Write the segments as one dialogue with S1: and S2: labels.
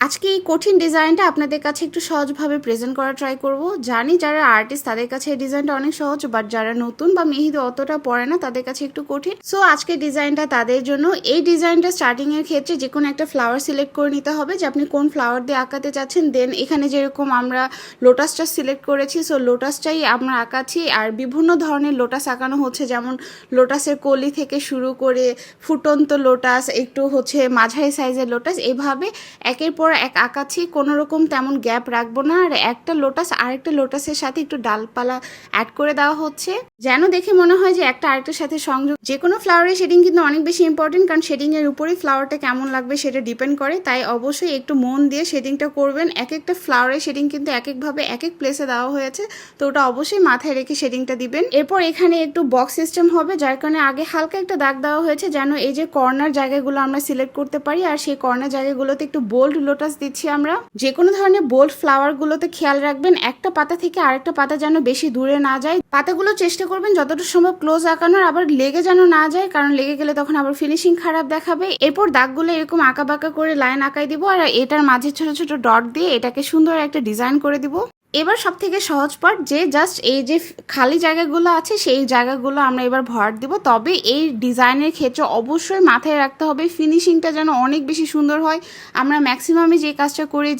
S1: আজকে এই কঠিন ডিজাইনটা আপনাদের কাছে একটু সহজভাবে প্রেজেন্ট করা ট্রাই করব। জানি যারা আর্টিস্ট তাদের কাছে এই ডিজাইনটা অনেক সহজ, বাট যারা নতুন বা মেহেদি অতটা পড়ে না তাদের কাছে একটু কঠিন। সো আজকে ডিজাইনটা তাদের জন্য। এই ডিজাইনটা স্টার্টিং এর ক্ষেত্রে যে কোনো একটা ফ্লাওয়ার সিলেক্ট করে নিতে হবে যে আপনি কোন ফ্লাওয়ার দিয়ে আঁকাতে চাচ্ছেন। দেন এখানে যেরকম আমরা লোটাসটা সিলেক্ট করেছি, সো লোটাসটাই আমরা আঁকাচ্ছি। আর বিভিন্ন ধরনের লোটাস আঁকানো হচ্ছে, যেমন লোটাসের কলি থেকে শুরু করে ফুটন্ত লোটাস, একটু মাঝারি সাইজের লোটাস, এইভাবে একের পর এক আঁকাচ্ছি। কোনো রকম তেমন গ্যাপ রাখবো না। আর একটা লোটাস আরেকটা লোটাসের সাথে একটু ডালপালা অ্যাড করে দেওয়া হচ্ছে, যেন দেখে মনে হয় যে একটা আরেকটার সাথে সংযোগ। যে কোনো ফ্লাওয়ারের শেডিং কিন্তু অনেক বেশি ইম্পর্টেন্ট, কারণ শেডিং এর উপরেই ফ্লাওয়ারটা কেমন লাগবে সেটা ডিপেন্ড করে। তাই অবশ্যই একটু মন দিয়ে শেডিংটা করবেন। এক একটা ফ্লাওয়ারের শেডিং কিন্তু এক একভাবে এক এক প্লেসে দেওয়া হয়েছে, তো ওটা অবশ্যই মাথায় রেখে শেডিংটা দিবেন। এরপর এখানে একটু বক্স সিস্টেম হবে, যার কারণে আগে হালকা একটা দাগ দেওয়া হয়েছে, যেন এই যে কর্নার জায়গাগুলো আমরা সিলেক্ট করতে পারি। আর সেই কর্নার জায়গাগুলোতে একটু বোল্ড লোটাস দিচ্ছি আমরা। যে কোনো ধরনের বোল্ড ফ্লাওয়ার গুলোতে খেয়াল রাখবেন একটা পাতা থেকে আরেকটা পাতা যেন বেশি দূরে না যায়। পাতাগুলো চেষ্টা করবেন যতটা সম্ভব ক্লোজ আঁকানোর, আবার লেগে যেন না যায়, কারণ লেগে গেলে তখন আবার ফিনিশিং খারাপ দেখাবে। এরপর দাগগুলো এরকম আঁকা বাঁকা করে লাইন আঁকাই দিব, আর এটার মাঝে ছোট ছোট ডট দিয়ে এটাকে সুন্দর একটা ডিজাইন করে দিব। এবার সব থেকে সহজ পার্ট, যে জাস্ট এই যে খালি জায়গাগুলো আছে সেই জায়গাগুলো আমরা এবার ভরাট দিব। তবে এই ডিজাইনের ক্ষেত্রে অবশ্যই মাথায় রাখতে হবে ফিনিশিংটা যেন অনেক বেশি সুন্দর হয়। আমরা ম্যাক্সিমামই যে কাজটা করি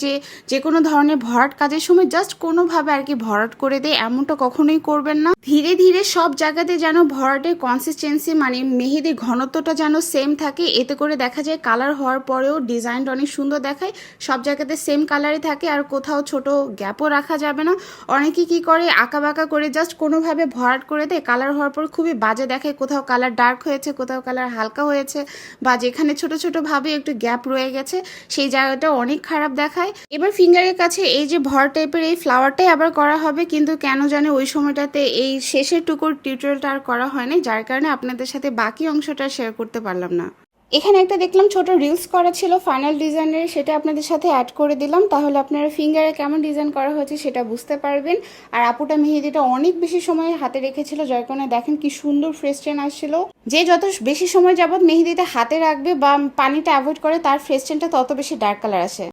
S1: যে কোনো ধরনের ভরাট কাজের সময় জাস্ট কোনোভাবে আর কি ভরাট করে দেয়, এমনটা কখনোই করবেন না। ধীরে ধীরে সব জায়গাতে যেন ভরাটের কনসিস্টেন্সি মানে মেহেদির ঘনত্বটা যেন সেম থাকে। এতে করে দেখা যায় কালার হওয়ার পরেও ডিজাইনটা অনেক সুন্দর দেখায়। সব জায়গাতে সেম কালারে থাকে, আর কোথাও ছোট গ্যাপও রাখা যাবে না। অনেকে কি করে আঁকা বাঁকা করে জাস্ট কোনোভাবে ভরাট করে দেয়, কালার হওয়ার পর খুবই বাজে দেখায়। কোথাও কালার ডার্ক হয়েছে, কোথাও কালার হালকা হয়েছে, বা যেখানে ছোট ছোট ভাবে একটু গ্যাপ রয়ে গেছে সেই জায়গাটা অনেক খারাপ দেখায়। এবার ফিঙ্গারের কাছে এই যে ভর টাইপের এই ফ্লাওয়ারটাই আবার করা হবে, কিন্তু কেন জানে ওই সময়টাতে এই শেষের টুকুর টিউটোরিয়ালটা আর করা হয়নি, যার কারণে আপনাদের সাথে বাকি অংশটা শেয়ার করতে পারলাম না। এখানে একটা দেখলাম ছোট রিলস করা ছিল ফাইনাল ডিজাইনের, সেটা আপনাদের সাথে অ্যাড করে দিলাম। তাহলে আপনারা ফিঙ্গারে কেমন ডিজাইন করা হয়েছে সেটা বুঝতে পারবেন। আর আপুটা মেহেদিটা অনেক বেশি সময় হাতে রেখেছিল, যার কারণে দেখেন কি সুন্দর ফ্রেশ ট্রেন আসছিল। যে যত বেশি সময় যাবত মেহেদিটা হাতে রাখবে বা পানিটা অ্যাভয়েড করে, তার ফ্রেশ ট্রেনটা তত বেশি ডার্ক কালার আসে।